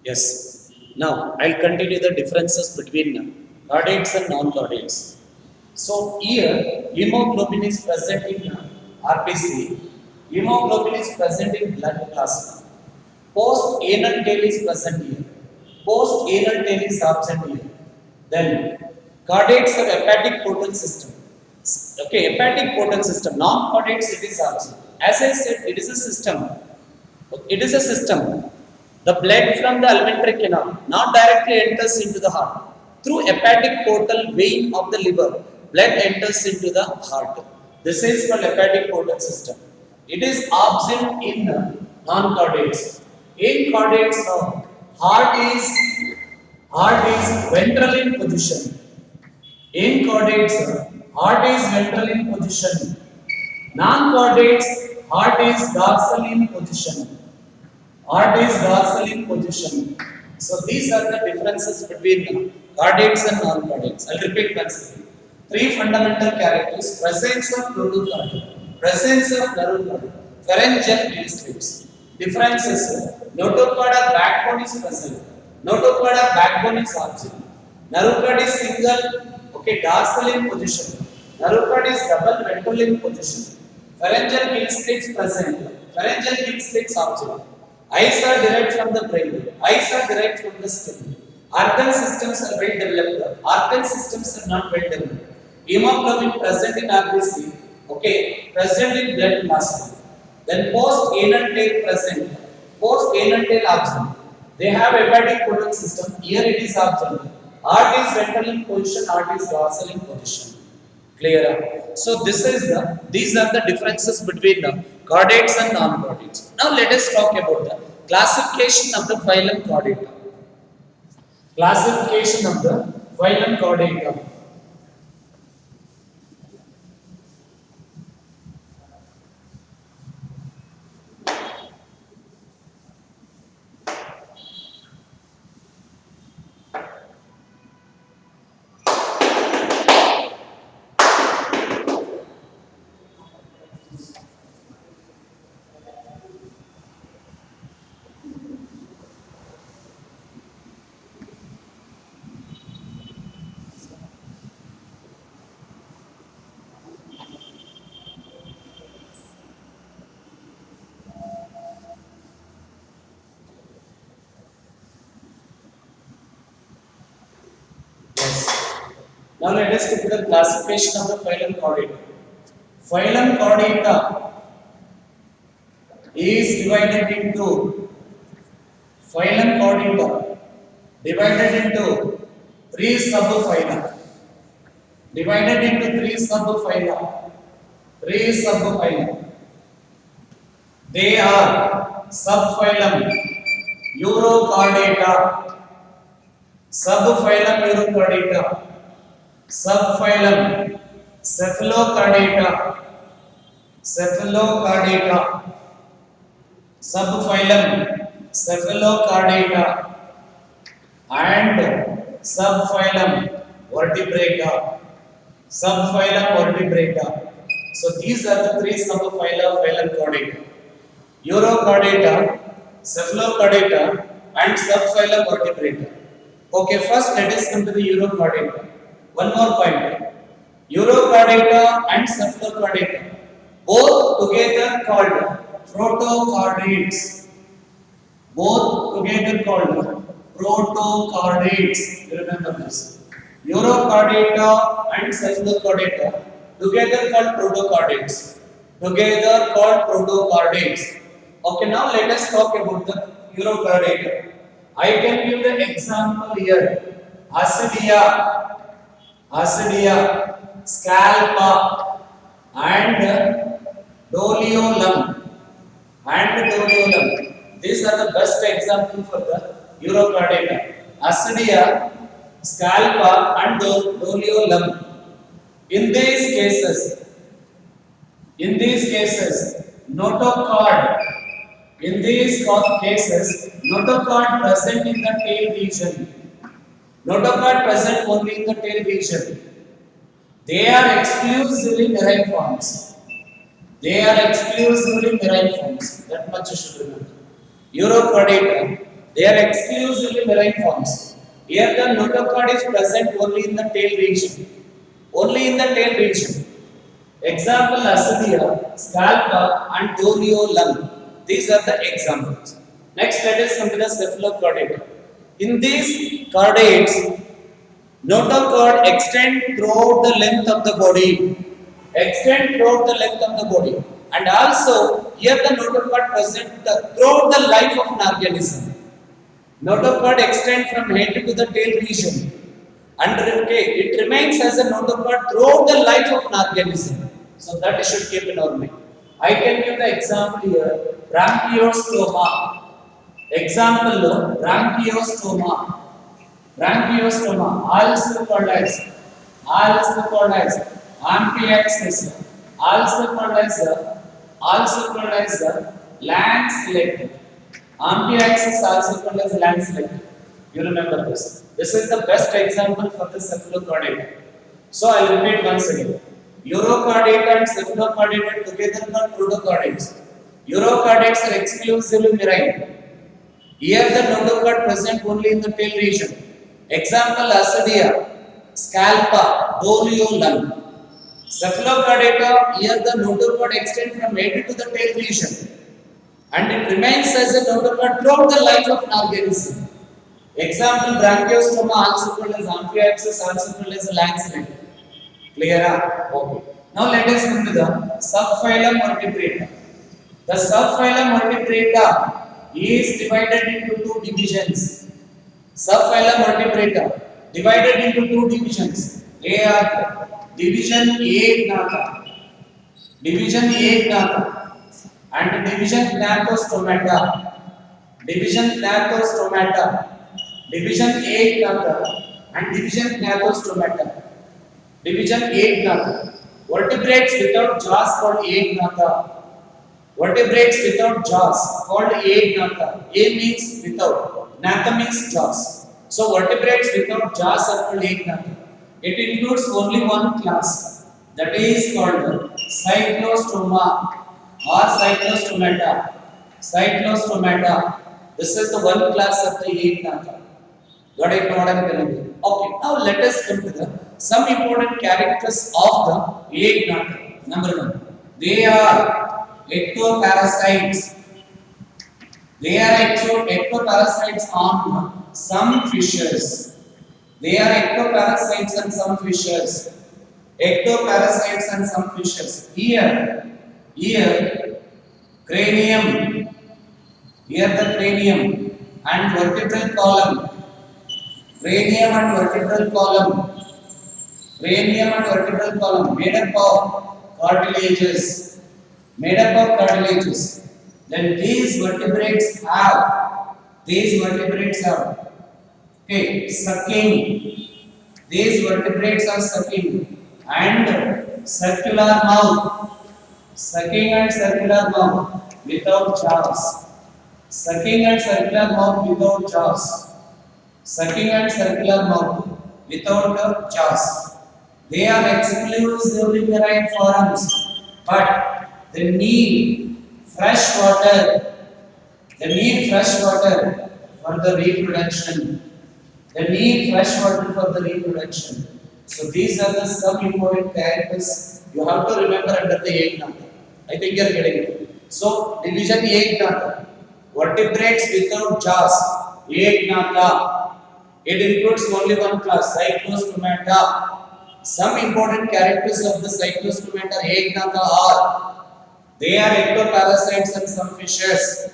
Yes. Now I'll continue the differences between chordates and non-chordates. So here hemoglobin is present in RBC. Hemoglobin is present in blood plasma. Post-anal tail is present here. Post-anal tail is absent here. Then chordates have hepatic portal system. Okay, hepatic portal system. Non-chordates it is absent. As I said, it is a system. It is a system. The blood from the alimentary canal not directly enters into the heart. Through hepatic portal vein of the liver, blood enters into the heart. This is called hepatic portal system. It is absent in non-chordates. In chordates, heart is ventral in position. In chordates, heart is ventral in position. Non-chordates, heart is dorsal in position. Heart is dorsal in position. So these are the differences between chordates and non-chordates. I'll repeat once again. Three fundamental characters: presence of protochordate, presence of neurochordate, pharyngeal gill slits. Differences: notochordal backbone is present. Notochordal backbone is absent. Neurochord is single, okay, dorsal in position. Neurochord is double ventral in position. Pharyngeal gill slits present. Pharyngeal gill slits absent. Eyes are derived from the brain. Eyes are derived from the skin. Organ systems are well developed. Organ systems are not well developed. Hemoglobin present in RBC. Okay, present in blood plasma. Then post-anal tail present. Post-anal tail absent. They have hepatic portal system. Here it is absent. Heart is ventral in position. Heart is dorsal in position. Clear? So these are the differences between the chordates and non-chordates. Now let us talk about the classification of the phylum Chordata. Classification of the phylum Chordata. Now let us look at the classification of the phylum Chordata. Phylum Chordata is divided into three subphyla. Divided into three subphyla. They are subphylum Urochordata, subphylum Urochordata, subphylum Cephalochordata, subphylum Cephalochordata, and subphylum Vertebrata. So these are the three subphyla of phylum Chordata: Urochordata, Cephalochordata, and subphylum Vertebrata. Okay, first let us come to the Urochordata. One more point: Urochordata and Cephalochordata, both together called protochordates. You remember this. Urochordata and Cephalochordata together called protochordates. Okay, now let us talk about the Urochordata. I can give the example here: Acidia, Scalpa, and Doliolum. These are the best examples for the Urochordata: Acidia, Scalpa, and Doliolum. In these cases, notochord. Notochord present in the tail region. Notochord present only in the tail region. They are exclusively marine forms. That much you should remember. Urochordata They are exclusively marine forms. Here the notochord is present only in the tail region. Only in the tail region. Example Ascidia, Scalpa and Doliolum. These are the examples. Next let us come to the cephalochordate. In these chordates, notochord extend throughout the length of the body. Extend throughout the length of the body. And also, here the notochord present throughout the life of an organism. Notochord extend from head to the tail region. And it remains as a notochord throughout the life of an organism. So that you should keep in our mind. I can give the example here. Branchiostoma. Example, branchiostoma. Branchiostoma, also called as ampiaxis, also called as lancelet. Ampiaxis also called as lancelet. You remember this. This is the best example for the cephalochordate. So I will repeat once again. Urochordate and cephalochordate are together called protochordates. Urochordates are exclusively marine. Here the notochord present only in the tail region. Example Ascidia, Scalpa, Doliolum. Cephalochordata, here the notochord extends from head to the tail region and it remains as a notochord throughout the life of an organism. Example Branchiostoma, also called as ampiaxis, also called as lancelet. Clear? Okay. Now let us come to the subphylum Vertebrata. The subphylum Vertebrata is divided into two divisions. Subphylum Vertebrata divided into two divisions. They are division Agnatha, division Agnatha, and division Gnathostomata, division Gnathostomata, division Agnatha, and division Gnathostomata, division Agnatha. Vertebrates without jaws called Agnatha. Vertebrates without jaws called Agnatha. A means without, Gnatha means jaws. So vertebrates without jaws are called Agnatha. It includes only one class, that is called Cyclostoma or Cyclostomata. Cyclostomata. This is the one class of the Agnatha. Got it? What I am telling you. Okay. Now let us come to the some important characters of the Agnatha. Number one, they are ectoparasites. They are ectoparasites on some fishes. They are ectoparasites on some fishes. Ectoparasites on some fishes. Here, cranium. Here the cranium and vertebral column. Cranium and vertebral column. Cranium and vertebral column made up of cartilages. Made up of cartilages. Then these vertebrates have. Okay, sucking. These vertebrates are sucking and circular mouth. Sucking and circular mouth without jaws. Sucking and circular mouth without jaws. Sucking and circular mouth without jaws. They are exclusively marine forms, but they need fresh water. They need fresh water for the reproduction. They need fresh water for the reproduction. So these are the some important characters you have to remember under the Agnatha. I think you are getting it. So division Agnatha. Vertebrates without jaws. Agnatha. It includes only one class, Cyclostomata. Some important characters of the Cyclostomata Agnatha are they are ectoparasites and some fishes.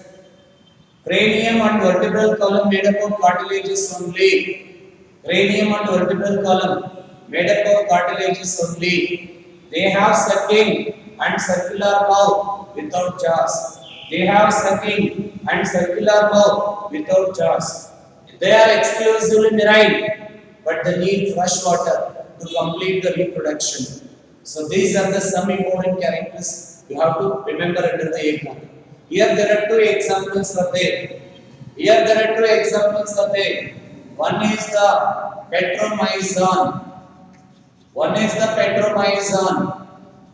Cranium and vertebral column made up of cartilages only. Cranium and vertebral column made up of cartilages only. They have sucking and circular mouth without jaws. They have sucking and circular mouth without jaws. They are exclusively marine, but they need fresh water to complete the reproduction. So these are the some important characters you have to remember under the Agnatha. Here there are two examples of there. One is the Petromyzon.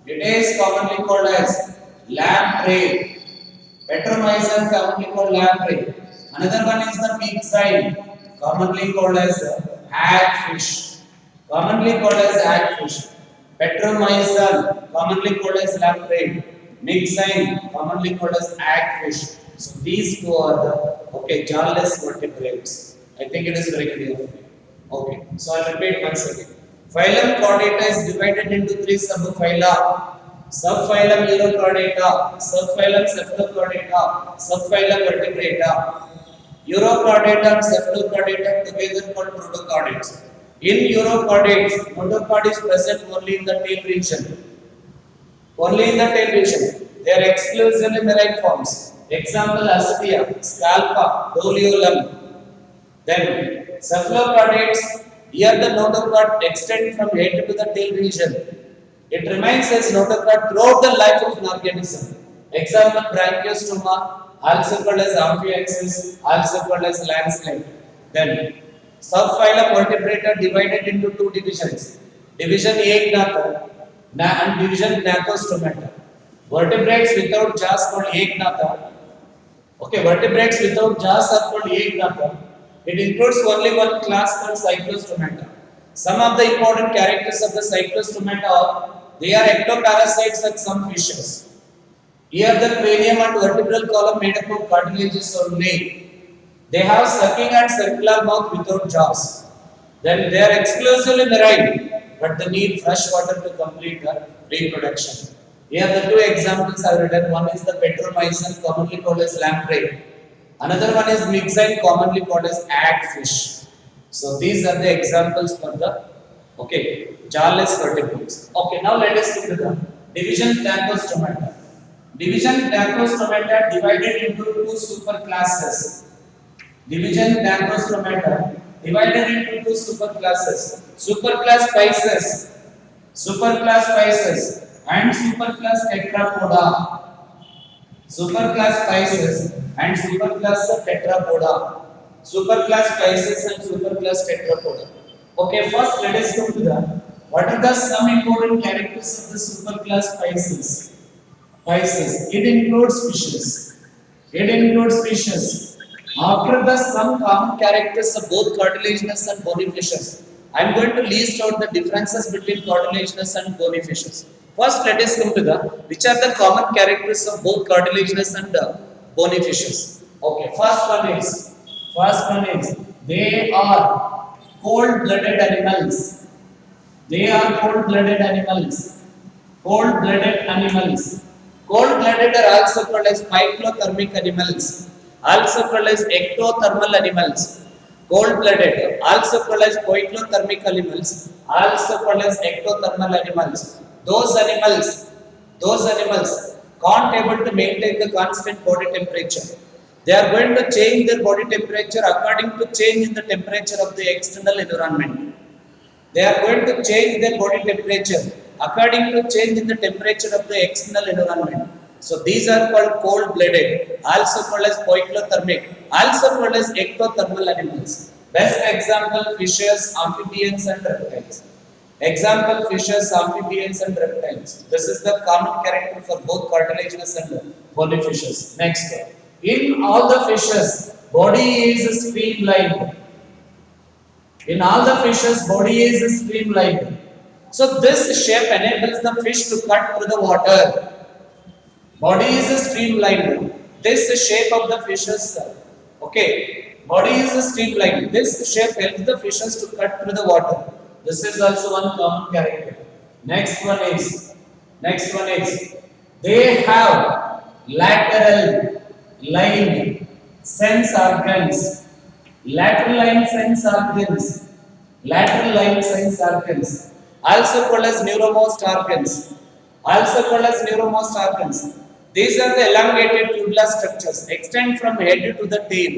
It is commonly called as lamprey. Petromyzon commonly called lamprey. Another one is the myxine, commonly called as hagfish. Commonly called as hagfish. Petromyzon, commonly called as lamprey. Myxine, commonly called as hagfish. So these two are the jawless vertebrates. I think it is very clear. Okay, so I'll repeat once again. Phylum Chordata is divided into three subphyla. Subphylum Urochordata, subphylum Cephalochordata, subphylum Vertebrata. Urochordata and Cephalochordata together called protochordates. In urochordates, notochord is present only in the tail region. Only in the tail region. They are exclusively marine forms. Example: Aspia, Scalpa, Doliolum. Then cephalochordates, here the notochord extends from head to the tail region. It remains as notochord throughout the life of an organism. Example: Branchiostoma, also called as Amphioxus, also called as landslide. Then subphylum Vertebrata divided into two divisions. Division Aegnatha and division Gnathostomata. Vertebrates without jaws called Aegnatha. Okay, vertebrates without jaws are called Aegnatha. It includes only one class called Cyclostomata. Some of the important characters of the Cyclostomata are they are ectoparasites like some fishes. Here the cranium and vertebral column made up of cartilages only. They have sucking and circular mouth without jaws. Then they are exclusively marine, but they need fresh water to complete the reproduction. Here the two examples are written. One is the Petromyzon, commonly called as lamprey. Another one is myxine, commonly called as hagfish. So these are the examples for the jawless vertebrates. Okay, now let us look at the division Danthostomata. Division Danthostomata divided into two superclasses. Division Danthostomata divided into two superclasses. Superclass Pisces, and superclass Tetrapoda. Superclass Pisces and superclass Tetrapoda. Superclass Pisces and superclass Tetrapoda. Okay, first let us come to the what are the some important characters of the superclass Pisces? Pisces. It includes fishes. After the some common characters of both cartilaginous and bony fishes, I am going to list out the differences between cartilaginous and bony fishes. First, let us come to the which are the common characters of both cartilaginous and bony fishes. Okay, first one is they are cold-blooded animals. They are cold-blooded animals. Cold-blooded are also called as phyclothermic animals. Also called as ectothermal animals. Cold-blooded, also called as poikilothermic animals, also called as ectothermal animals. Those animals can't able to maintain the constant body temperature. They are going to change their body temperature according to change in the temperature of the external environment. They are going to change their body temperature according to change in the temperature of the external environment. So these are called cold-blooded, also called as poikilothermic, also called as ectothermal animals. Best example: fishes, amphibians, and reptiles. Example: fishes, amphibians, and reptiles. This is the common character for both cartilaginous and bony fishes. Next, in all the fishes, body is streamlined. In all the fishes, body is streamlined. So this shape enables the fish to cut through the water. Body is streamlined. This shape of the fishes, body is streamlined. This shape helps the fishes to cut through the water. This is also one common character. Next one is they have lateral line sense organs. Lateral line sense organs. Also called as neuromost organs. These are the elongated tubular structures. Extend from head to the tail.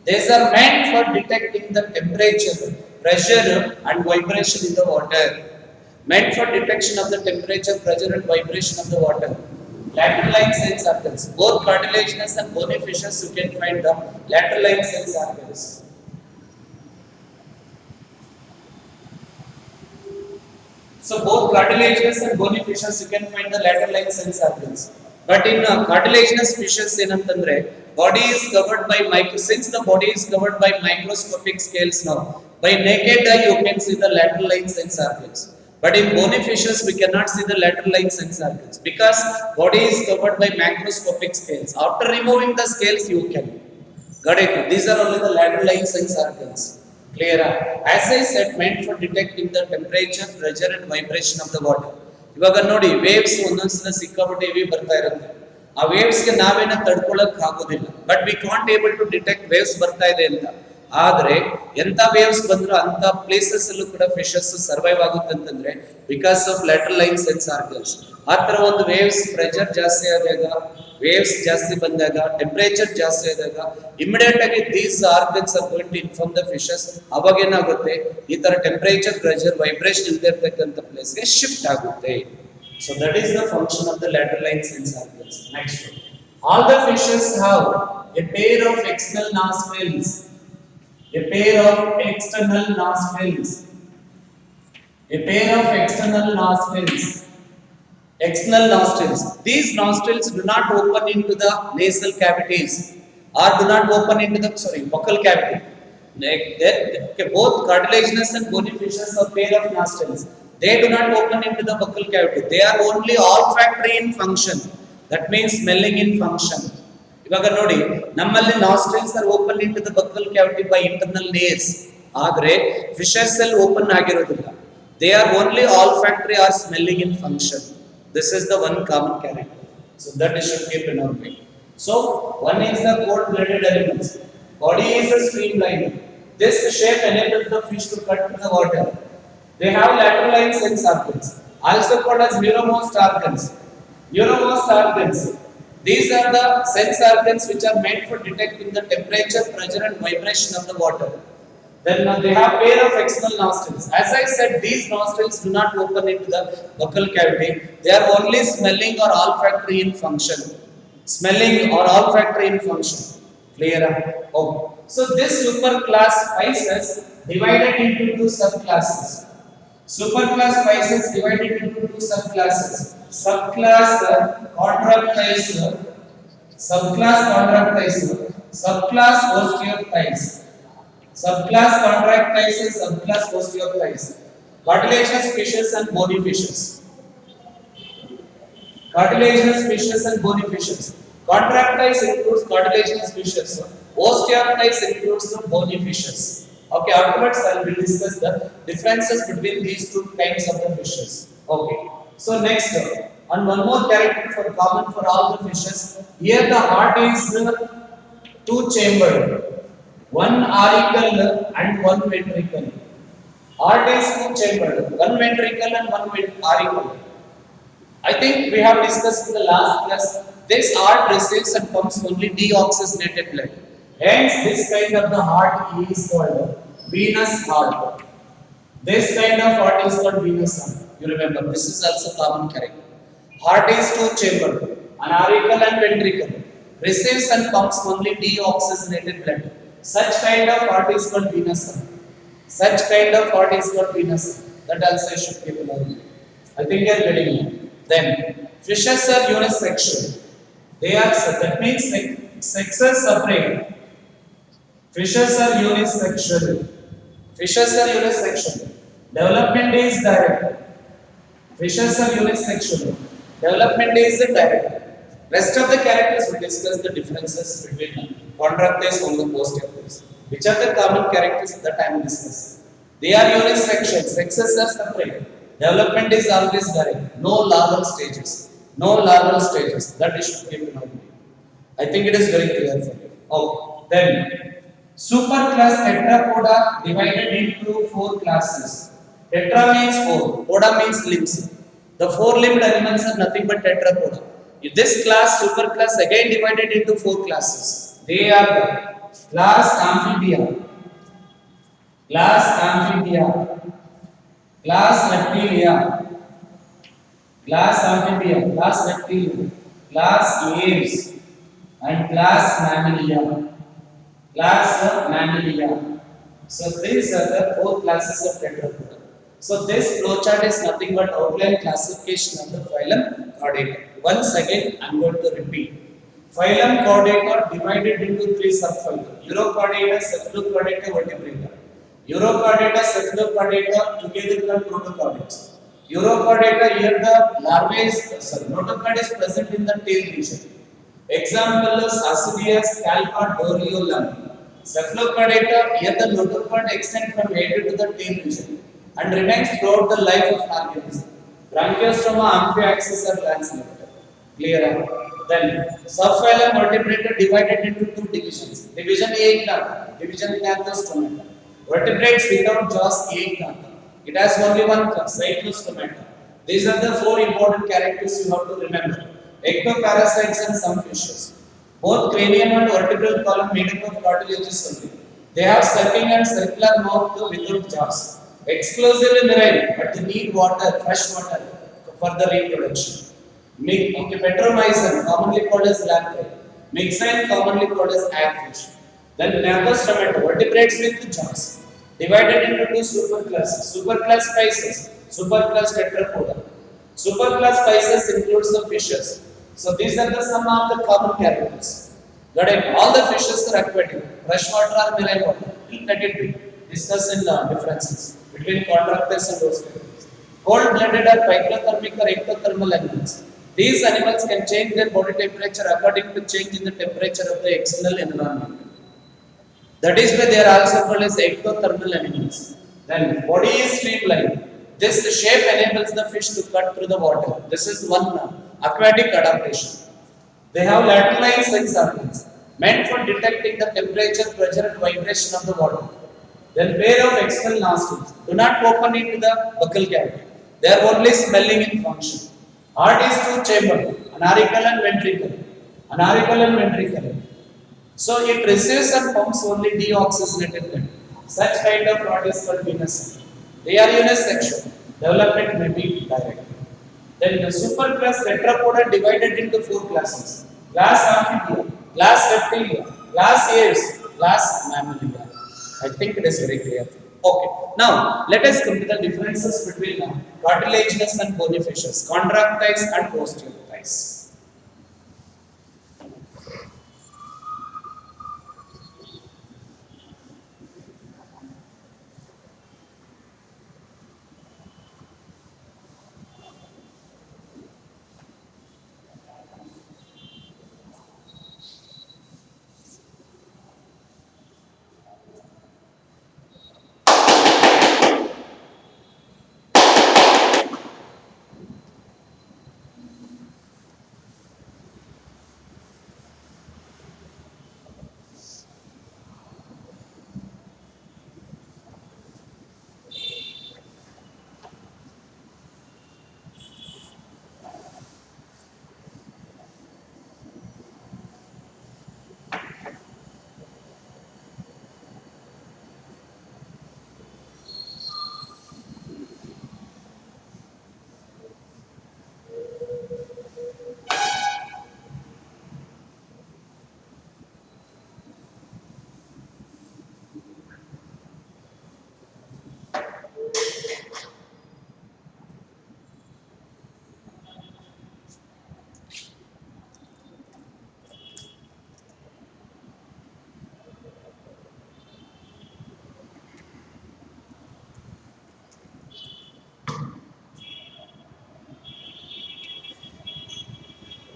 These are meant for detecting the temperature, pressure, and vibration in the water. Meant for detection of the temperature, pressure, and vibration of the water. Lateral line sense organs. Both cartilaginous and bony fishes you can find the lateral line sense organs. So both cartilaginous and bony fishes you can find the lateral line sense organs. But in cartilaginous fishes ಏನಂತಂದ್ರೆ body is covered by since the body is covered by microscopic scales now, by naked eye you can see the lateral line sense organs. But in bony fishes we cannot see the lateral line sense organs because body is covered by macroscopic scales. After removing the scales you can. Got it? These are only the lateral line sense organs. Clear? As I said, meant for detecting the temperature, pressure and vibration of the water. ಇವಾಗ ನೋಡಿ waves ಒಂದೊಂದ್ಸಲ ಸಿಕ್ಕಾಪಟ್ಟೆ wave ಬರ್ತಾ ಇರುತ್ತೆ. ಆ ವೇವ್ಸ್ಗೆ ನಾವೇನ ತಡ್ಕೊಳ್ಳಕ್ ಆಗೋದಿಲ್ಲ. But we can't able to detect waves ಬರ್ತಾ ಇದೆ ಅಂತ. ಆದ್ರೆ ಎಂತ ವೇವ್ಸ್ ಬಂದ್ರು ಅಂತ ಪ್ಲೇಸಸ್ ಅಲ್ಲೂ ಕೂಡ ಫಿಶಸ್ ಸರ್ವೈವ್ ಆಗುತ್ತೆ ಅಂತಂದ್ರೆ because of lateral line sense organs. ಆ ತರ ಒಂದು ವೇವ್ಸ್ ಪ್ರೆಷರ್ ಜಾಸ್ತಿ ಆದಾಗ, ವೇವ್ಸ್ ಜಾಸ್ತಿ ಬಂದಾಗ, ಟೆಂಪರೇಚರ್ ಜಾಸ್ತಿ ಆದಾಗ ಇಮಿಡಿಯೇಟ್ ಆಗಿ these organs are going to inform the fishes. ಅವಾಗ ಏನಾಗುತ್ತೆ, ಈ ತರ ಟೆಂಪರೇಚರ್, ಪ್ರೆಷರ್, ವೈಬ್ರೇಷನ್ ಇಲ್ಲದೆ ಇರ್ತಕ್ಕಂಥ ಪ್ಲೇಸ್ಗೆ ಶಿಫ್ಟ್ ಆಗುತ್ತೆ. So that is the function of the lateral line sense organs. Next one. All the fishes have a pair of external nostrils. A pair of external nostrils. A pair of external nostrils. External nostrils. These nostrils do not open into the nasal cavities or do not open into the buccal cavity. Both cartilaginous and bony fishes have pair of nostrils. They do not open into the buccal cavity. They are only olfactory in function. That means smelling in function. ಇವಾಗ ನೋಡಿ, ನಮ್ಮಲ್ಲಿ nostrils are open into the buccal cavity by internal nares. ಆದರೆ fishes ಅಲ್ಲಿ open ಆಗಿರೋದಿಲ್ಲ. They are only olfactory or smelling in function. This is the one common character. So that you should keep in our mind. So one is the cold-blooded animals. Body is a streamlined. This shape enables the fish to cut to the water. They have lateral line sense organs, also called as neuromost organs. Neuromost organs. These are the sense organs which are made for detecting the temperature, pressure, and vibration of the water. Then they have pair of external nostrils. As I said, these nostrils do not open into the buccal cavity. They are only smelling or olfactory in function. Smelling or olfactory in function. Clear? Okay. So this superclass Pisces divided into two subclasses. Superclass Pisces divided into two subclasses. Subclass Chondrocthysa, subclass Chondrocthysa, subclass Osteophytes. Subclass Chondrocthysa, subclass Osteophytes. Cartilaginous fishes and bony fishes. Cartilaginous fishes and bony fishes. Chondrocthysa includes cartilaginous fishes. Osteophytes includes the bony fishes. Okay, afterwards I will discuss the differences between these two kinds of the fishes. Okay, so next and one more character for common for all the fishes. Here the heart is two chambered, one auricle and one ventricle. Heart is two chambered, one ventricle and one auricle. I think we have discussed in the last class. This heart receives and pumps only deoxygenated blood. Hence, this kind of the heart is called venous heart. This kind of heart is called venous heart. You remember, this is also common character. Heart is two chambered, an auricle and ventricle. Receives and pumps only deoxygenated blood. Such kind of heart is called venous heart. Such kind of heart is called venous heart. That also I should keep in mind. I think you are getting it. Then, fishes are unisexual. They are, that means sexes separate. Fishes are unisexual. Fishes are unisexual. Development is direct. Fishes are unisexual. Development is direct. Rest of the characters we discuss the differences between Chondrocthysa and the Osteophytes. Which are the common characters that I am discussing? They are unisexual. Sexes are separate. Development is always direct. No larval stages. No larval stages. That is should keep in mind. I think it is very clear for you. Okay. Then superclass Tetrapoda divided into four classes. Tetra means four. Poda means limbs. The four-limbed animals are nothing but Tetrapoda. In this class, superclass again divided into four classes. They are the class Amphibia, class Amphibia, class Reptilia, class Amphibia, class Reptilia, class Aves, and class Mammalia. Class of Mammalia. So these are the four classes of Tetrapoda. So this flowchart is nothing but outline classification of the phylum Chordata. Once again, I am going to repeat. Phylum Chordata divided into three subphylum: Urochordata, Cephalochordata, Vertebrata. Urochordata, Cephalochordata together called Protochordates. Urochordata, here the larvae is notochord is present in the tail region. Example is Ascidias scalpa doriolum. Cephalochordata, here the notochord extends from head to the tail region and remains throughout the life of an organism. Branchiostoma, amphiaxis are lanceolate. Clear? Then subphylum vertebrata divided into two divisions. Division A gnatha, division Gnathostomata. Vertebrates without jaws A gnatha. It has only one class, Cyclostomata. These are the four important characters you have to remember. Ectoparasites and some fishes. Both cranium and vertebral column made up of cartilages only. They have sucking and circular mouth without jaws. Exclusively marine, but they need water, fresh water for the reproduction. Okay, Petromyzon, commonly called as lamprey. Myxine, commonly called as hagfish. Then Gnathostomata, vertebrates with jaws. Divided into two superclasses. Superclass Pisces, superclass Tetrapoda. Superclass Pisces includes the fishes. So these are the some of the common characters. Got it? All the fishes are aquatic, freshwater or marine water. Let it be. Discuss in differences between contractors and osteopaths. Cold-blooded or phyclothermic or ectothermal animals. These animals can change their body temperature according to change in the temperature of the external environment. That is why they are also called as ectothermal animals. Then body is streamlined. This shape enables the fish to cut through the water. This is one aquatic adaptation. They have lateralized sense organs meant for detecting the temperature, pressure, and vibration of the water. Then pair of external nostrils do not open into the buccal cavity. They are only smelling in function. Heart is two chambered, an auricle and ventricle. An auricle and ventricle. So it receives and pumps only deoxygenated blood. Such kind of rod is called venous. They are unisexual. Development may be direct. Then the superclass tetrapoda divided into four classes: class amphibia, class reptilia, class apes, class mammalia. I think it is very clear. Okay. Now let us come to the differences between cartilaginous and bony fishes, contractiles and osteotiles.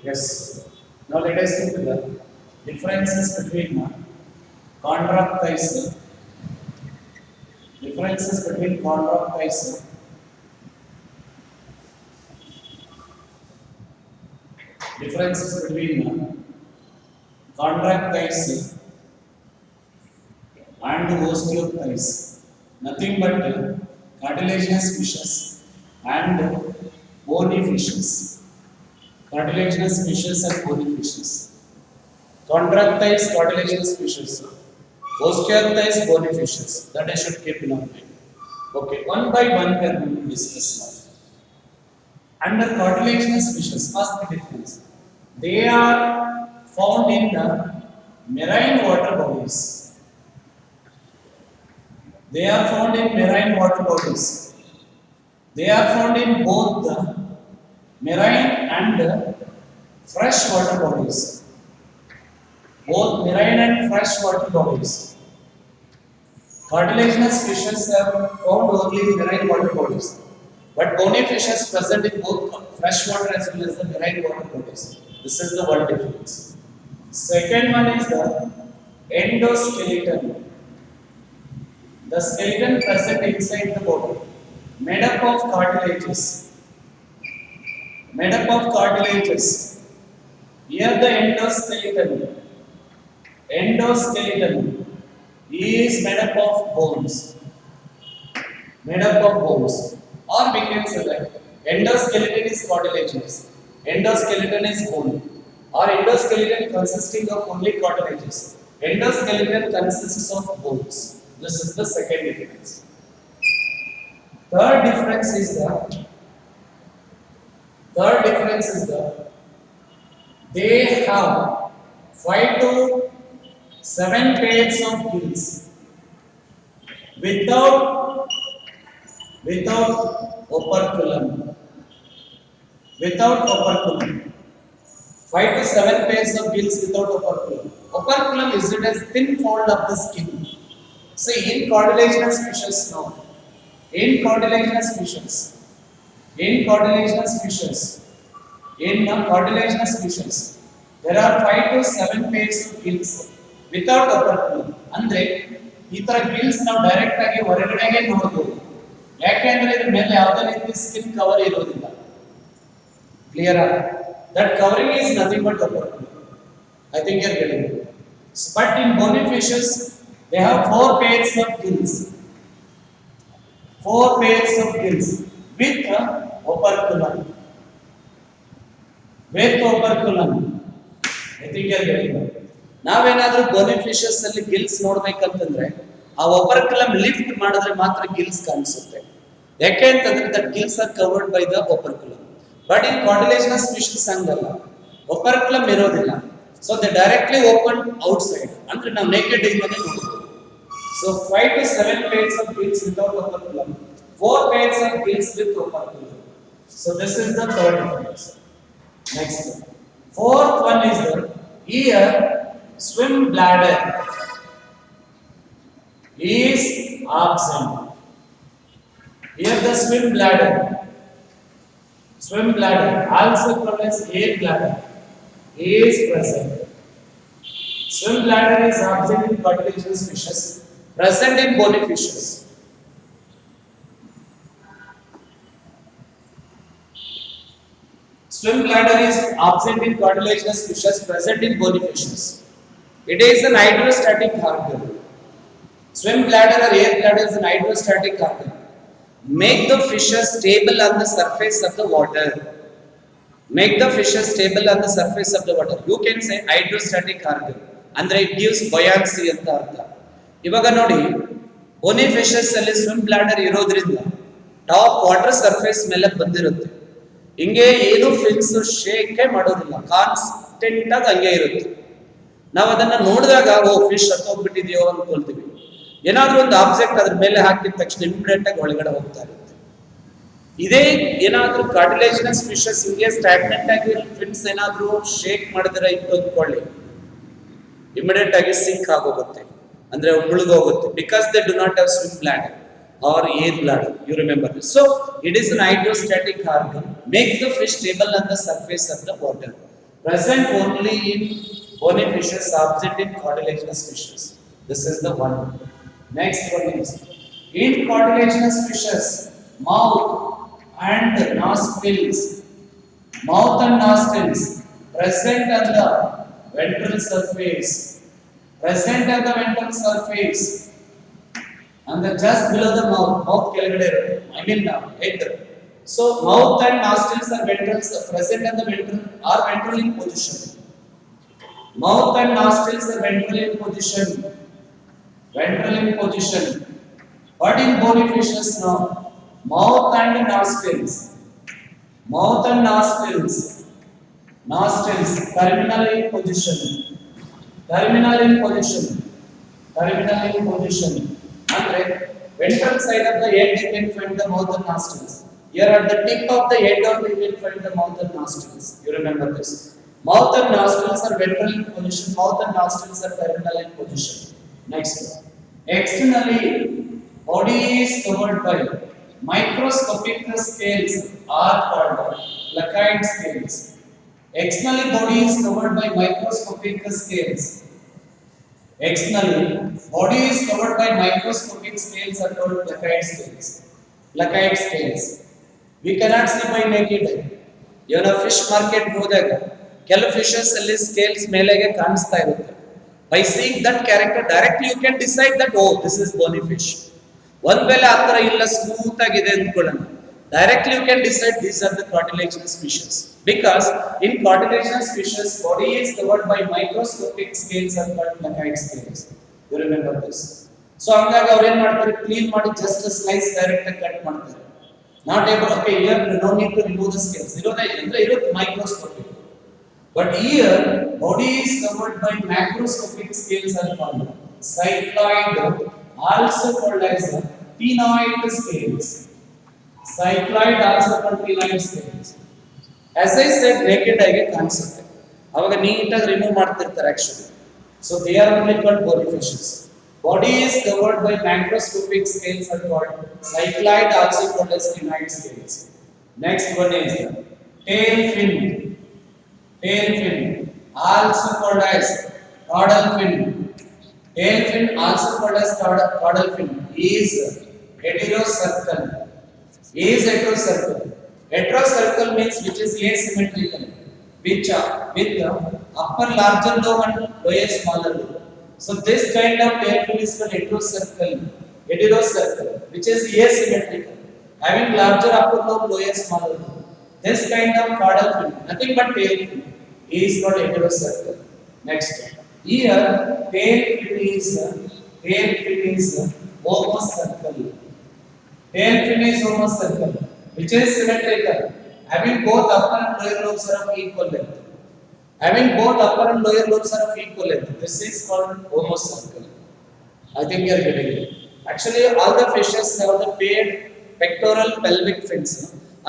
Yes. Now let us think the differences between contractiles. Differences between contractiles. Differences between contractiles and osteotiles. Nothing but cartilaginous fishes and bony fishes. Cartilaginous fishes and bony fishes. Contractiles, cartilaginous fishes. Osteotiles, bony fishes. That I should keep in our mind. Okay, one by one we are going to discuss now. Under cartilaginous fishes, first the difference. They are found in the marine water bodies. They are found in marine water bodies. They are found in both the marine and freshwater bodies. Both marine and freshwater bodies. Cartilaginous fishes are found only in marine water bodies, but bony fishes present in both freshwater as well as the marine water bodies. This is the one difference. Second one is the endoskeleton. The skeleton present inside the body, made up of cartilages. Made up of cartilages. Here the endoskeleton is made up of bones. Made up of bones. Or we can say that endoskeleton is cartilages. Endoskeleton is bone. Or endoskeleton consisting of only cartilages. Endoskeleton consists of bones. This is the second difference. Third difference is they have 5 to 7 pairs of gills without operculum. Without operculum. 5 to 7 pairs of gills without operculum. Operculum is it as thin fold of the skin. See, in cartilaginous fishes now. In cartilaginous fishes, there are 5 to 7 pairs of gills without operculum. Andre, ಈ ತರ gills ನಾವು direct ಆಗಿ ಹೊರಗಡೆಗೆ ನೋಡಬಹುದು. ಯಾಕೆಂದ್ರೆ ಇದರ ಮೇಲೆ ಯಾವುದೇ ರೀತಿ ಸ್ಕಿನ್ ಕವರ್ ಇರೋದಿಲ್ಲ. Clear? That covering is nothing but operculum. I think you are getting it. But in bony fishes, they have 4 pairs of gills. 4 pairs of gills with operculum. With operculum. I think you are getting it. ನಾವೇನಾದ್ರೂ bony fishes ಅಲ್ಲಿ gills ನೋಡ್ಬೇಕಂತಂದ್ರೆ ಆ operculum lift ಮಾಡಿದ್ರೆ ಮಾತ್ರ gills ಕಾಣಿಸುತ್ತೆ. ಯಾಕೆ ಅಂತಂದ್ರೆ that gills are covered by the operculum. But in cartilaginous fishes ಹಂಗಲ್ಲ. operculum ಇರೋದಿಲ್ಲ. So they directly open outside. ಅಂದ್ರೆ ನಾವು naked ಇಂದಾನೆ ನೋಡಬಹುದು. So 5 to 7 pairs of gills without operculum, 4 pairs of gills with operculum. So this is the third difference. Next one. Fourth one is the here swim bladder is absent. Here the swim bladder, also called as air bladder, is present. Swim bladder is absent in cartilaginous fishes, present in bony fishes. Swim bladder is absent in cartilaginous fishes, present in bony fishes. It is an hydrostatic organ. Swim bladder or air bladder is an hydrostatic organ. Make the fishes stable on the surface of the water. Make the fishes stable on the surface of the water. You can say hydrostatic organ. Andre it gives buoyancy ಅಂತ ಅರ್ಥ. ಇವಾಗ ನೋಡಿ Boney fishes ಅಲ್ಲಿ swim bladder ಇರೋದ್ರಿಂದ top water surface ಮೇಲೆ ಬಂದಿರುತ್ತೆ. ಹಿಂಗೆ ಏನು ಫಿನ್ಸ್ ಶೇಕ್ ಮಾಡೋದಿಲ್ಲ, ಕಾನ್ಸ್ಟೆಂಟ್ ಆಗಿ ಹಂಗೆ ಇರುತ್ತೆ. ನಾವು ಅದನ್ನ ನೋಡಿದಾಗ ಓ ಫಿಶ್ ಹತ್ತೋಗ್ಬಿಟ್ಟಿದೆಯೋ ಅನ್ಕೊಳ್ತೀವಿ. ಏನಾದ್ರೂ ಒಂದು ಆಬ್ಜೆಕ್ಟ್ ಅದ್ರ ಮೇಲೆ ಹಾಕಿದ ತಕ್ಷಣ ಇಮಿಡಿಯೇಟ್ ಆಗಿ ಒಳಗಡೆ ಹೋಗ್ತಾ ಇರುತ್ತೆ. ಇದೇ ಏನಾದ್ರೂ ಕಾರ್ಟಿಲೇಜಿನಸ್ ಫಿಶಸ್ ಹಿಂಗೆ ಸ್ಟಾಗ್ನೆಂಟ್ ಆಗಿ ಫಿನ್ಸ್ ಏನಾದ್ರೂ ಶೇಕ್ ಮಾಡಿದ್ರೆ ಇತ್ತು ಅಂದ್ಕೊಳ್ಳಿ, ಇಮಿಡಿಯೇಟ್ ಆಗಿ ಸಿಂಕ್ ಆಗೋಗುತ್ತೆ, ಅಂದ್ರೆ ಮುಳುಗೋಗುತ್ತೆ. Because they do not have swim bladder or air bladder. You remember this. So it is an hydrostatic organ. Makes the fish stable on the surface of the water. Present only in bony fishes, absent in cartilaginous fishes. This is the one. Next one is in cartilaginous fishes, mouth and nostrils present on the ventral surface. Present on the ventral surface. And just below the mouth ಕೆಳಗಡೆ ಇರುತ್ತೆ. I mean head. So mouth and nostrils are ventrals, present in the ventral in position. Mouth and nostrils are ventral in position. But in bony fishes now, mouth and nostrils terminal in position. Andre ventral side of the head you can find the mouth and nostrils. Here at the tip of the head on we will find the mouth and nostrils. You remember this. Mouth and nostrils are ventral in position. Mouth and nostrils are parietal in position. Next one. Externally, body is covered by microscopic scales are called Lacaille scales. Externally, body is covered by microscopic scales. Externally, body is covered by microscopic scales are called Lacaille scales. Lacaille scales. We cannot see by naked eye. Even a fish market ಹೋದಾಗ ಕೆಲವು fishes ಅಲ್ಲಿ scales ಮೇಲೆಗೆ ಕಾಣಿಸ್ತಾ ಇರುತ್ತೆ. By seeing that character directly you can decide that oh this is bony fish. ಒಂದ್ ವೇಳೆ ಆ ತರ ಇಲ್ಲ ಸ್ಮೂತ್ ಆಗಿದೆ ಅಂದ್ಕೊಳ್ಳೋಣ. Directly you can decide these are the cartilaginous fishes because in cartilaginous fishes body is covered by microscopic scales are called Lacaille scales. You remember this. So ಹಂಗಾಗಿ ಅವ್ರು ಏನ್ ಮಾಡ್ತಾರೆ ಕ್ಲೀನ್ ಮಾಡಿ just a slice direct ಆಗಿ cut ಮಾಡ್ತಾರೆ. Not able, okay, here no need to remove the scales. Microscopic. But here, body is covered by macroscopic scales are called cycloid, also called as pinoid scales. Cycloid also called pinoid scales. As I said, naked eye concept. ಅವಾಗ ನೀಟಾಗಿ remove ಮಾಡ್ತಿರ್ತಾರೆ actually. So they are only called bony fishes. Body is covered by macroscopic scales are called cycloid, also called as pinoid scales. Next one is tail fin. Tail fin, also called as caudal fin. Tail fin, also called as caudal fin, is heterocircle. Is heterocircle. Heterocircle means which is asymmetrical, which with the upper larger lobe and lower smaller lobe. So this kind of tail fin is called heterocircle, which is asymmetrical, having larger upper lobe, lower smaller lobe. This kind of caudal fin, nothing but tail fin, is called heterocircle. Next, here tail fin is homocircle. Tail fin is homocircle, which is symmetrical, having both upper and lower lobes are of equal length. Having both upper and lower lobes are of equal length. This is called homocircle. I think you are getting it. Actually, all the fishes have the paired pectoral pelvic fins.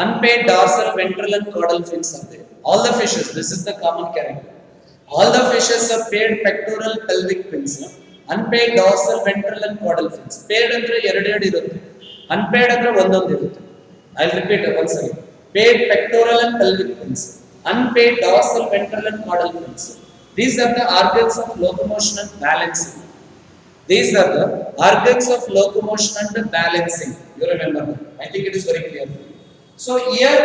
Unpaired dorsal, ventral and caudal fins are there. All the fishes, this is the common character. All the fishes have paired pectoral pelvic fins. Unpaired dorsal, ventral and caudal fins. Paired andre ಎರಡು ಇರುತ್ತೆ. Unpaired andre ಒಂದೊಂದು ಇರುತ್ತೆ. I'll repeat it once again. Paired pectoral and pelvic fins. Unpaired dorsal, ventral and caudal fins. These are the organs of locomotion and balancing. These are the organs of locomotion and balancing. You remember that. I think it is very clear. So here,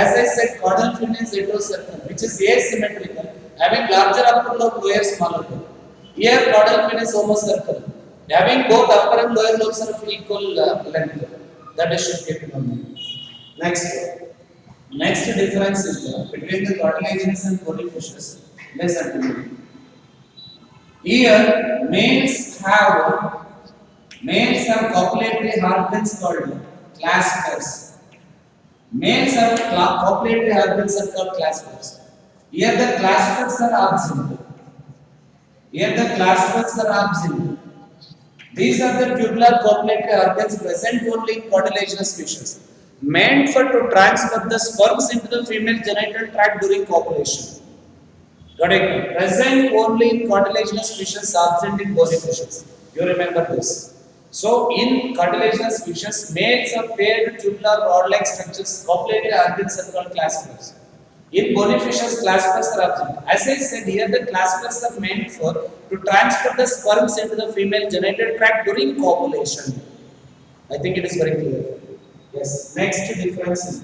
as I said, caudal fin is heterocircle, which is asymmetrical, having larger upper lobe, lower smaller lobe. Here, caudal fin is homocircle, having both upper and lower lobes are of equal length. That is should keep in mind. Next difference is between the cartilaginous and bony fishes. Listen to me. Here, males have copulatory organs called claspers. Males have copulatory organs are called claspers. Here the claspers are absent. These are the tubular copulatory organs present only in cartilaginous fishes, meant for to transfer the sperms into the female genital tract during copulation. Got it? Present only in cartilaginous fishes, absent in bony fishes. You remember this. So in cartilaginous fishes, males have paired tubular rod-like structures, copulatory organs are called claspers. In bony fishes, claspers are absent. As I said here, the claspers are meant for to transfer the sperms into the female genital tract during copulation. I think it is very clear. Yes. Next difference is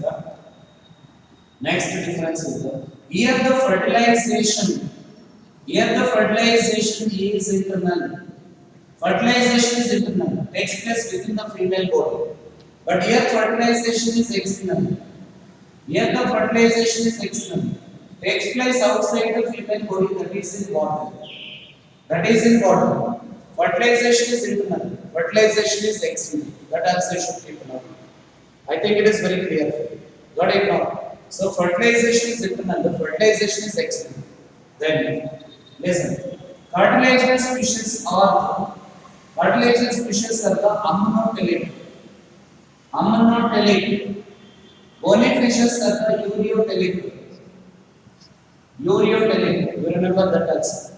here the fertilization. Here the fertilization is internal. Fertilization is internal, takes place within the female body. But here fertilization is external. Here the fertilization is external, takes place outside the female body, that is in water. Fertilization is internal, fertilization is external. That also should keep in mind. I think it is very clear. Got it now? So fertilization is internal, the fertilization is external. Then listen, cartilaginous fishes are the ammonotelic. Bony fishes are the ureotelic. Ureotelic. You remember that also.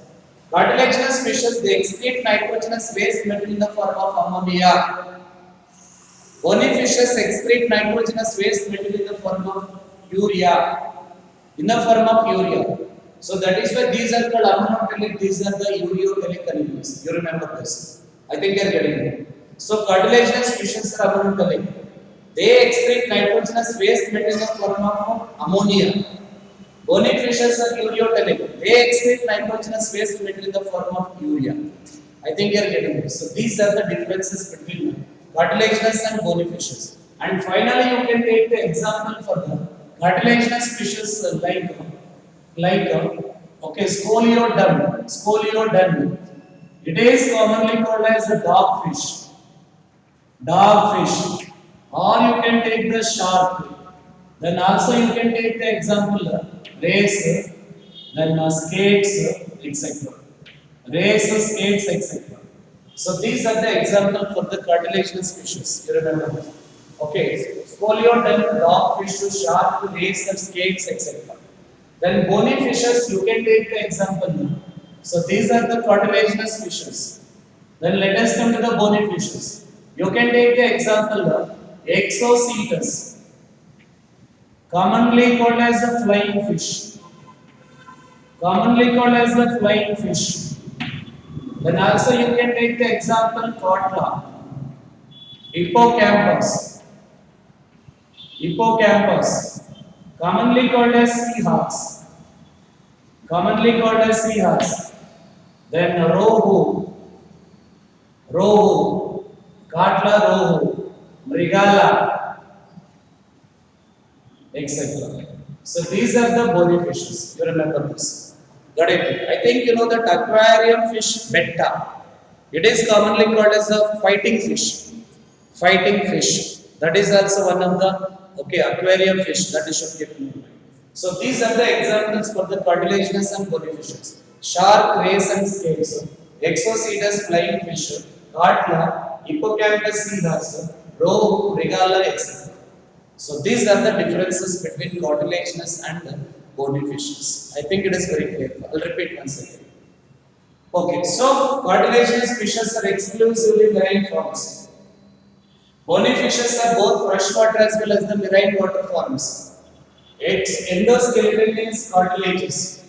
Cartilaginous fishes, they excrete nitrogenous waste material in the form of ammonia. Bony fishes excrete nitrogenous waste material in the form of urea. In the form of urea. So that is why these are called ammonotelic, these are the ureotelic animals. You remember this. I think you are getting it. So cartilaginous fishes are ammonotelic. They excrete nitrogenous waste material in the form of ammonia. Bony fishes are ureotelic. They excrete nitrogenous waste material in the form of urea. I think you are getting it. So these are the differences between cartilaginous and bony fishes. And finally, you can take the example for the cartilaginous fishes okay, scoliodon. Scoliodon. It is commonly called as a dogfish. Dogfish. Or you can take the shark. Then also you can take the example race, then skates, etc. Race, skates, etc. So these are the example for the cartilaginous fishes. You remember? Okay. Scoliodon, dogfish, shark, race, skates, etc. Then bony fishes, you can take the example now. So these are the cartilaginous fishes. Then let us come to the bony fishes. You can take the example of Exocetus, commonly called as the flying fish. Commonly called as the flying fish. Then also you can take the example Kotla, Hippocampus. Hippocampus, commonly called as seahawks. Commonly called as seahawks. Then Rohu, Rohu, Katla Rohu, Mrigala, etc. So these are the bony fishes. You remember this. Got it? I think you know that aquarium fish betta. It is commonly called as a fighting fish. Fighting fish. That is also one of the aquarium fish that you should keep in mind. So these are the examples for the cartilaginous and bony fishes. Shark, rays and scales. Exocetus, flying fish. Cartla, hippocampus, sea horse, roe, regala, etc. So these are the differences between cartilaginous and the bony fishes. I think it is very clear. I'll repeat once again. Okay, so cartilaginous fishes are exclusively marine forms. Bony fishes are both freshwater as well as the marine water forms. Its endoskeleton is cartilages.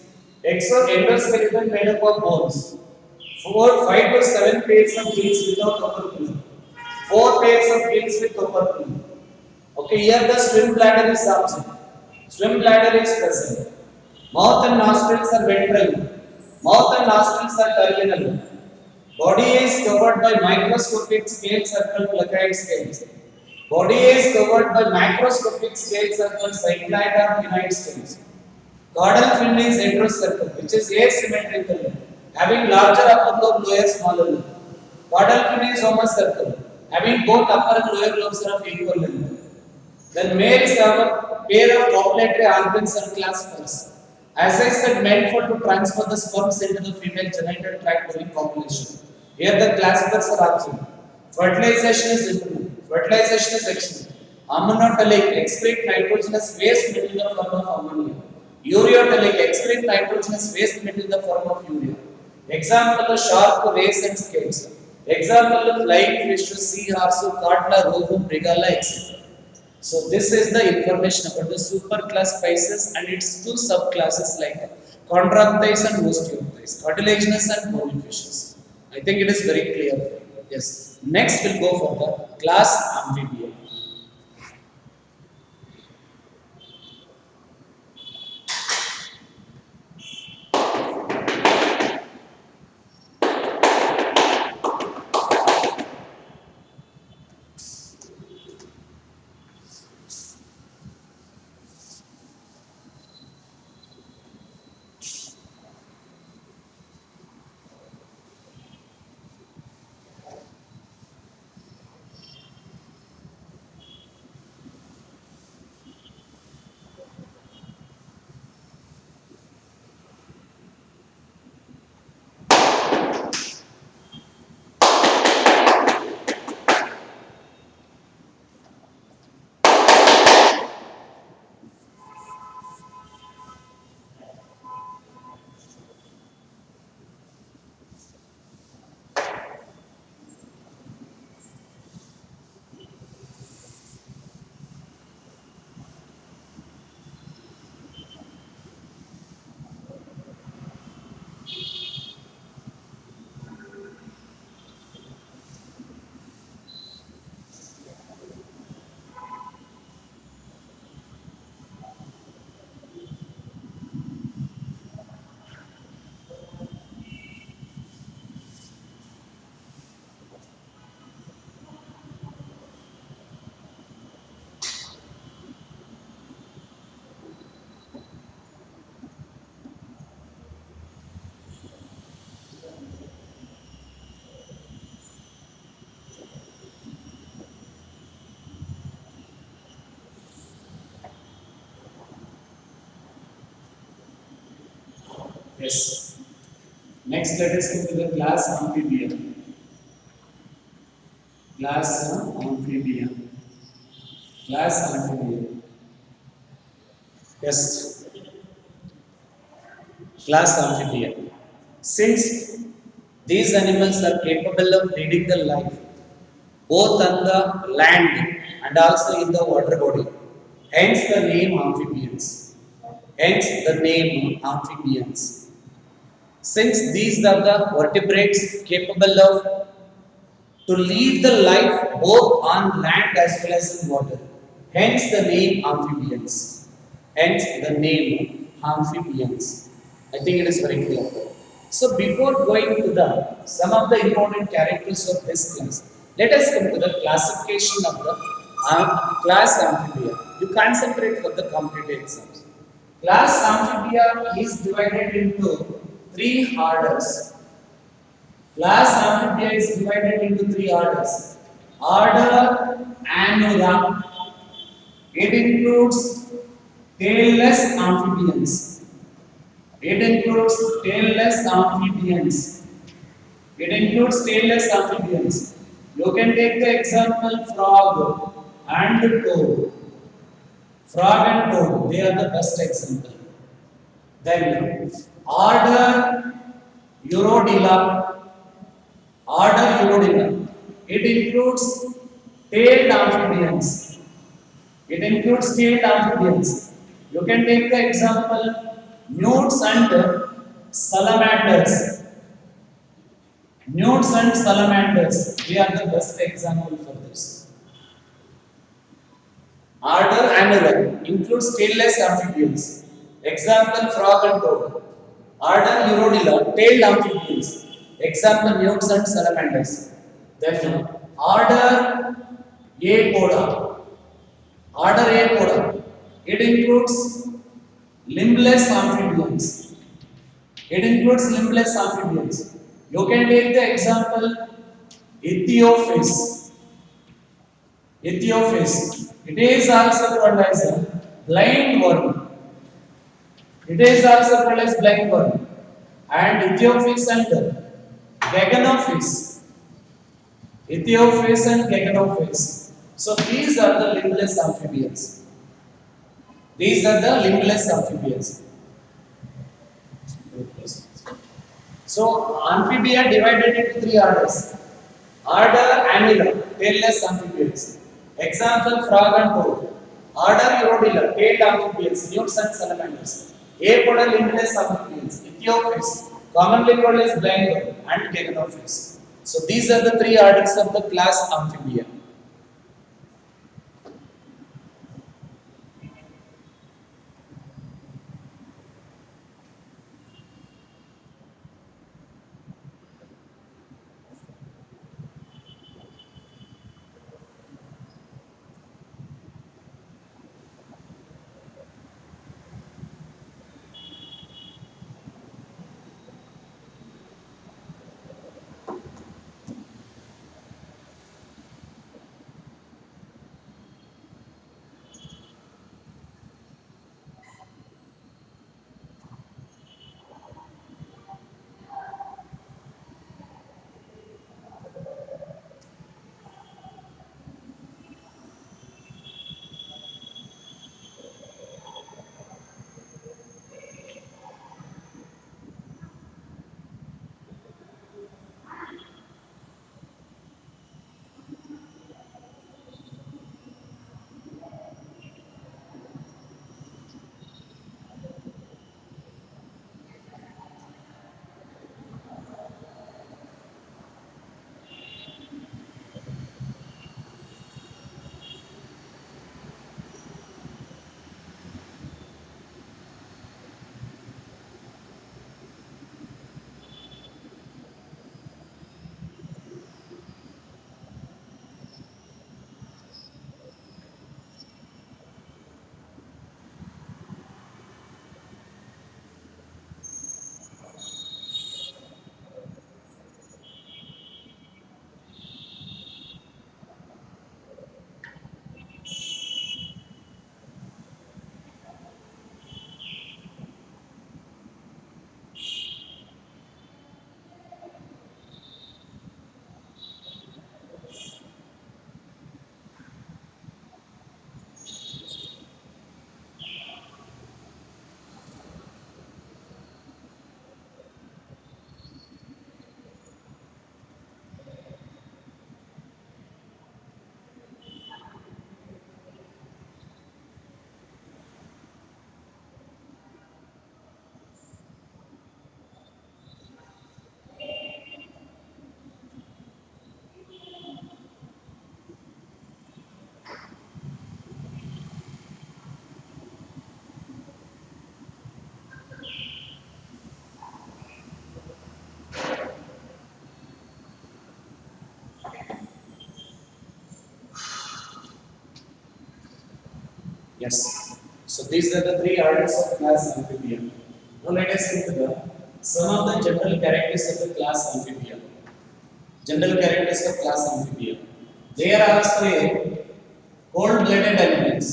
Endoskeleton made up of bones. 5 to 7 pairs of gills without operculum. 4 pairs of gills with operculum. Okay, here the swim bladder is absent. Swim bladder is present. Mouth and nostrils are ventral. Mouth and nostrils are terminal. Body is covered by microscopic scales are called placoid scales. Body is covered by macroscopic scales are called cycloid or pinoid scales. Caudal fin is heterocircle, which is asymmetrical, having larger upper lobe, lower smaller lobe. Caudal fin is homocircle, having both upper and lower lobes are of equal length. Then males have a pair of copulatory organs and claspers. As I said, meant for to transfer the sperms into the female genital tract during copulation. Here the claspers are absent. Fertilization is internal. Fertilization is external. Ammonotelic excrete nitrogenous waste material in the form of ammonia. Ureotelic excrete nitrogenous waste material in the form of urea. Example of shark, rays and scales. Example of flying fish, sea horse, cutla, rohu, brigala, etc. So this is the information about the superclass spices and its two subclasses like chondrocthites and osteocthites, cartilaginous and bony fishes. I think it is very clear. Yes. Next we'll go for the class amphibia. Yes. Next, let us come to the class Amphibia. Class Amphibia. Class Amphibia. Yes. Class Amphibia. Since these animals are capable of leading the life both on the land and also in the water body, hence the name amphibians. Hence the name amphibians. Since these are the vertebrates capable of to lead the life both on land as well as in water. Hence the name amphibians. Hence the name amphibians. I think it is very clear. So before going to the some of the important characters of this class, let us come to the classification of the class amphibia. You concentrate for the competitive exams. Class amphibia is divided into three orders. Class amphibia is divided into three orders. Order Anura. It includes tailless amphibians. It includes tailless amphibians. It includes tailless amphibians. You can take the example frog and toad. Frog and toad, they are the best example. Then order Urodila. Order Urodila. It includes tailed amphibians. It includes tailed amphibians. You can take the example newts and salamanders. Newts and salamanders. They are the best example for this. Order Annelida includes tailless amphibians. Example frog and toad. Order Urodila, tailed amphibians. Example newts and salamanders. Then order Apoda. Order Apoda. It includes limbless amphibians. It includes limbless amphibians. You can take the example Ethiophis. Ethiophis. It is also called as a blind worm. It is also called as blind worm. And Ethiophis and Gaganophis. Ethiophis and Gaganophis. So these are the limbless amphibians. These are the limbless amphibians. So amphibia divided into three orders. Order Annelida, tailless amphibians. Example frog and toad. Order Urodila, tailed amphibians, newts and salamanders. Apoda, limbless amphibians. Ethiophis, commonly called as blind worm, and Gaganophis. So these are the three orders of the class Amphibia. Yes. So these are the three orders of class Amphibia. Now let us see some of the general characteristics of the class Amphibia. General characteristics of class Amphibia. They are also a cold-blooded animals.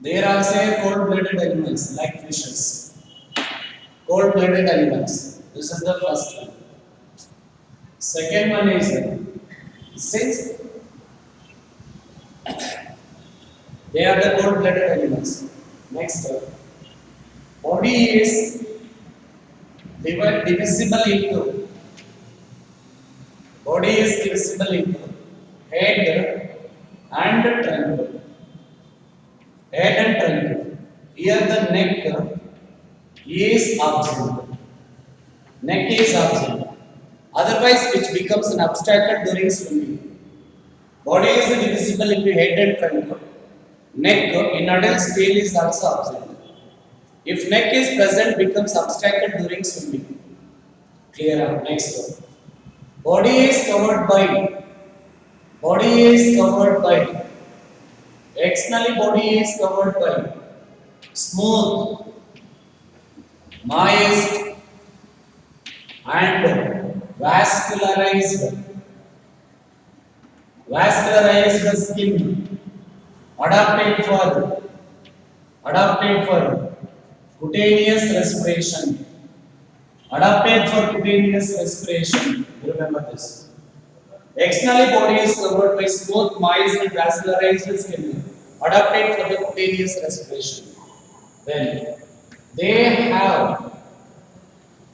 They are also a cold-blooded animals like fishes. Cold-blooded animals. This is the first one. Second one is since they are the cold-blooded animals. Next, body is divisible into head and trunk. Head and trunk. Here the neck is absent. Neck is absent. Otherwise, which becomes an obstacle during swimming. Body is divisible into head and trunk. Neck in adults tail is also absent. If neck is present, becomes obstacle during swimming. Clear up. Next one. Body is covered by externally body is covered by smooth, moist and vascularized skin adapted for cutaneous respiration. Adapted for cutaneous respiration. You remember this. Externally body is covered by smooth, moist and vascularized skin. Adapted for the cutaneous respiration. Then they have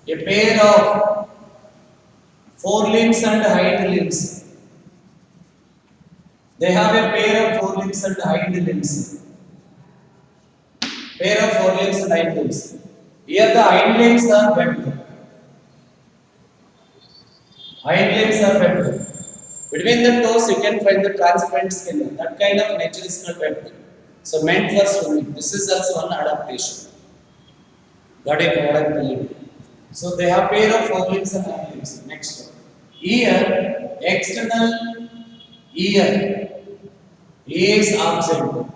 a pair of forelimbs and hind limbs. They have a pair of forelimbs and hind limbs. Pair of forelimbs and hind limbs. Here the hind limbs are webbed. Hind limbs are webbed. Between the toes you can find the transparent skin. That kind of nature is not webbed. So meant for swimming. This is also one adaptation. Got it? What I'm telling you. So they have pair of forelimbs and hind limbs. Next one. Ear, external ear is absent.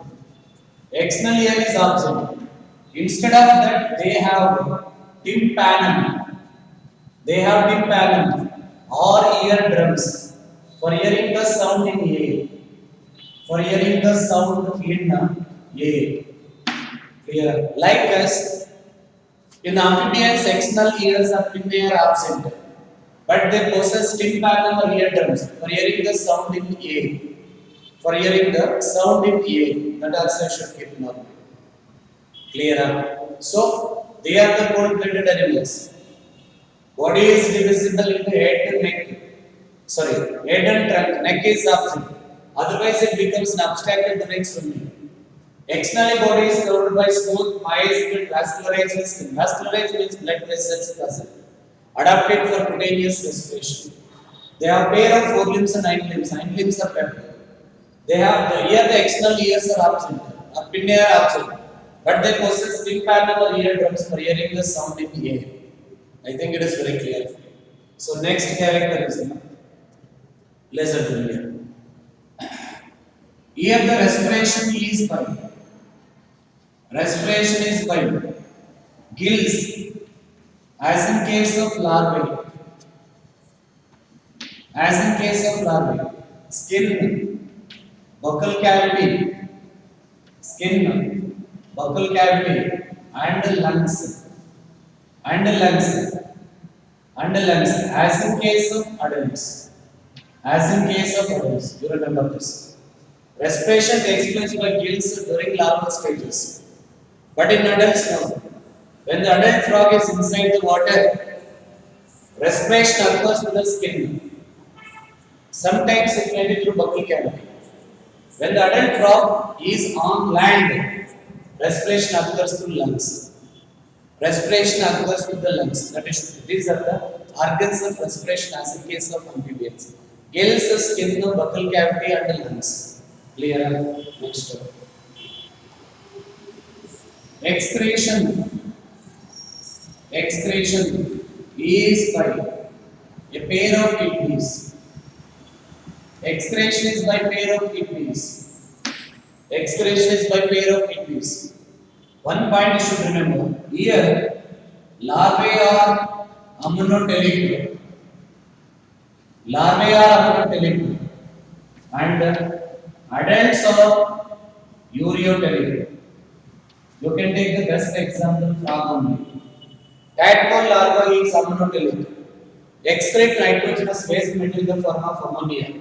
External ear is absent. Instead of that, they have tympanum. They have tympanum or eardrums for hearing the sound in air. For hearing the sound in air. Clear? Like us, in amphibians, external ears are absent, but they possess tympanum or eardrums for hearing the sound in air. For hearing the sound in air, that also should keep in mind. Clear? So they are the cold-blooded animals. Body is divisible into head and neck. Sorry, head and trunk. Neck is absent. Otherwise, it becomes an obstacle during swimming. External body is covered by smooth, moist, and vascularized skin. Vascularized means blood vessels present. Adapted for cutaneous respiration. They have pair of forelimbs and hind limbs. Hind limbs are webbed. They have here the external ears are absent. Pinnae are absent. But they possess tympanum or eardrums for hearing the sound in the air. I think it is very clear. So next character is lesser here. Here the respiration is by gills, as in case of larvae. Skin, buccal cavity, and lungs, as in case of adults. You remember this. Respiration takes place by gills during larval stages. But in adults now, when the adult frog is inside the water, respiration occurs with the skin. Sometimes it may be through buccal cavity. When the adult frog is on land, respiration occurs through lungs. That is, these are the organs of respiration as in case of amphibians. Gills, skin, buccal cavity, and lungs. Clear? Next one. Excretion is by a pair of kidneys. Excretion is by pair of kidneys. One point you should remember here, larvae are ammonotelic, and adults are ureotelic. You can take the best example frog only. Tadpole larva is ammonotelic. Excrete nitrogenous waste material in the form of ammonia.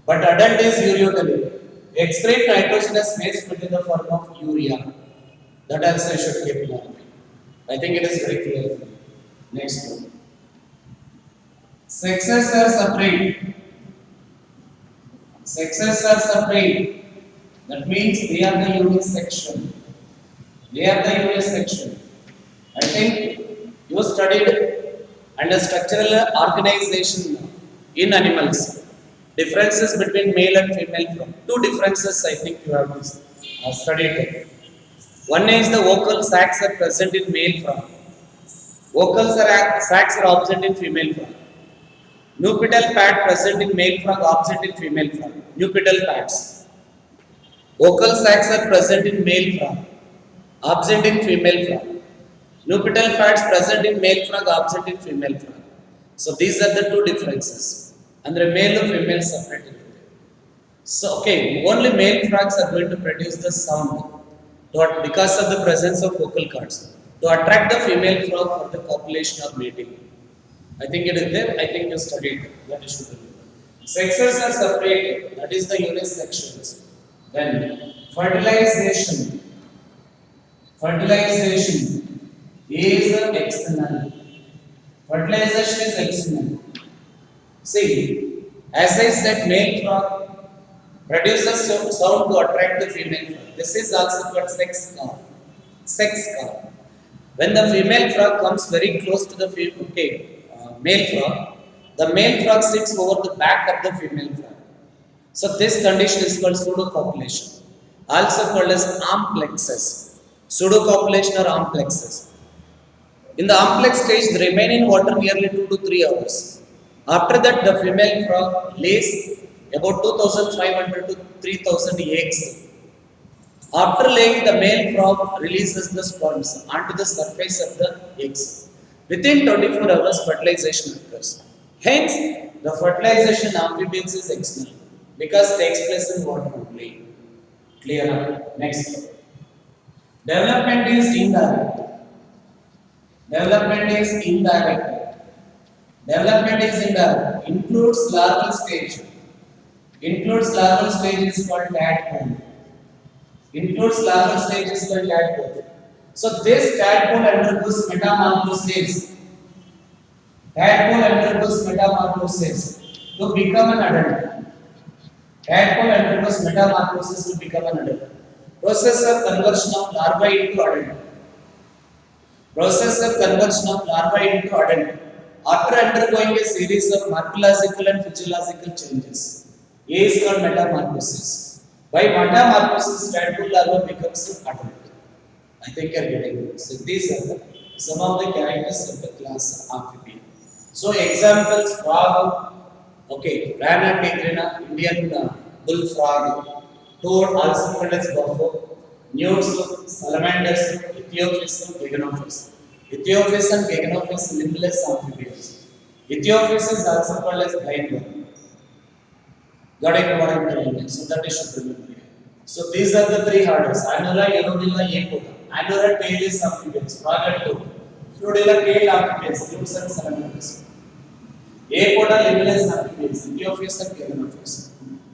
But adult is ureotelic. Excrete nitrogenous waste material in the form of urea. That also you should keep in mind. I think it is very clear for you. Next one. Sexes are separate. Sexes are separate. That means they are the unisexual. They are the unisexual. I think you studied under structural organization in animals. Differences between male and female frog. Two differences I think you have studied. One is the vocal sacs are present in male frog. Sacs are absent in female frog. Nupetal pad present in male frog, absent in female frog. Nupetal pads. Vocal sacs are present in male frog, absent in female frog. Nupetal pads present in male frog, absent in female frog. So these are the two differences. And the male and female separated. So okay, only male frogs are going to produce the sound because of the presence of vocal cords to attract the female frog for the copulation or mating. I think it is there. I think you studied that. You should remember. Sexes are separated. That is the unisexuals. Then fertilization. Fertilization is external. Fertilization is external. See, as I said, male frog produces sound to attract the female frog. This is also called sex call. Sex call. When the female frog comes very close to the male frog, the male frog sits over the back of the female frog. So this condition is called pseudocopulation, also called as arm plexus. Pseudocopulation or arm plexus. In the arm plex stage, they remain in water nearly 2 to 3 hours. After that, the female frog lays about 2,500 to 3,000 eggs. After laying, the male frog releases the sperms onto the surface of the eggs. Within 24 hours, fertilization occurs. Hence, the fertilization amphibians is external because it takes place in water only. Clear? Next. Development is indirect. Development is indirect. Development is indirect. Includes larval stage. Includes larval stage is called tadpole. Includes larval stage is called tadpole. So this tadpole undergoes metamorphosis. Tadpole undergoes metamorphosis to become an adult. Tadpole undergoes metamorphosis to become an adult. Process of conversion of larvae into adult. Process of conversion of larvae into adult. After undergoing a series of morphological and physiological changes, A is called metamorphosis. By metamorphosis, tadpole larva becomes an adult. I think you are getting it. So these are some of the characters of the class amphibia. So examples: frog, Rana tigrina, Indian bullfrog, toad, also called as buffalo, newts, salamanders, Ethiophis, Gaganophis. Ethiophis and Gaganophis limbless amphibians. Ethiophis is also called as blind. Got it? What I'm telling you. So that you should remember. So these are the three orders: Anura, Urodilla, Apoda. Anura tail is amphibians, frog and toad. Urodilla tail amphibians, newts and salamanders. Apoda limbless amphibians, Ethiophis and Gaganophis.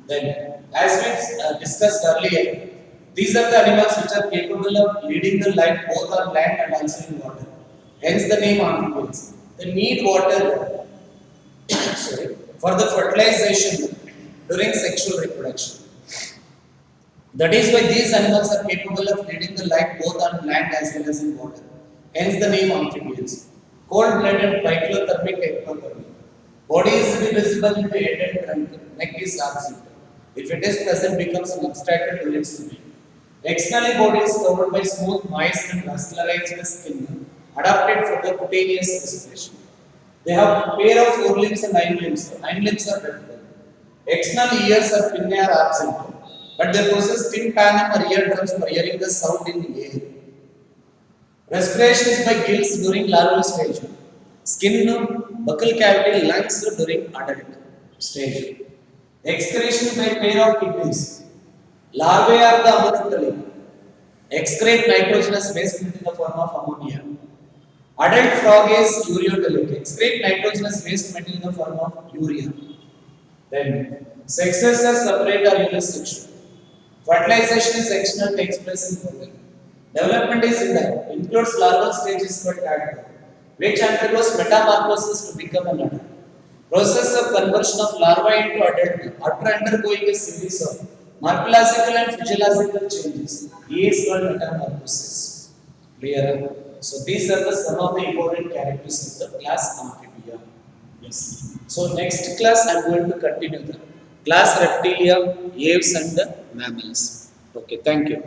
Then, as we discussed earlier, these are the animals which are capable of leading the life both on land and also in water. Hence the name amphibians. They need water for the fertilization during sexual reproduction. That is why these animals are capable of leading the life both on land as well as in water. Hence the name amphibians. Cold-blooded, cyclothermic, ectothermic. Body is visible in the head and trunk. Neck is absent. If it is present, becomes an abstracted during swimming. Externally, body is covered by smooth, moist and vascularized skin, adapted for the cutaneous respiration. They have a pair of forelimbs and hind limbs. Hind limbs are vertical. External ears are pinnae are absent. but they possess tympanum or eardrums for hearing the sound in the air. Respiration is by gills during larval stage. Skin, buccal cavity, lungs during adult stage. Excretion by pair of kidneys. Larvae are the ammonoteli. Excrete nitrogenous waste in the form of ammonia. Adult frog is ureotelic. Excrete nitrogenous waste material in the form of urea. Then sexes are separate or unisexual. Fertilization is sectional, takes place in female. Development is indirect, includes larval stages for tadpole, which undergoes metamorphosis to become an adult. Process of conversion of larva into adult after undergoing a series of morphological and physiological changes is called metamorphosis. Clear? So these are the some of the important characters of the class Amphibia. Yes. So next class I am going to continue the class Reptilia, Aves and the Mammals. Okay, thank you.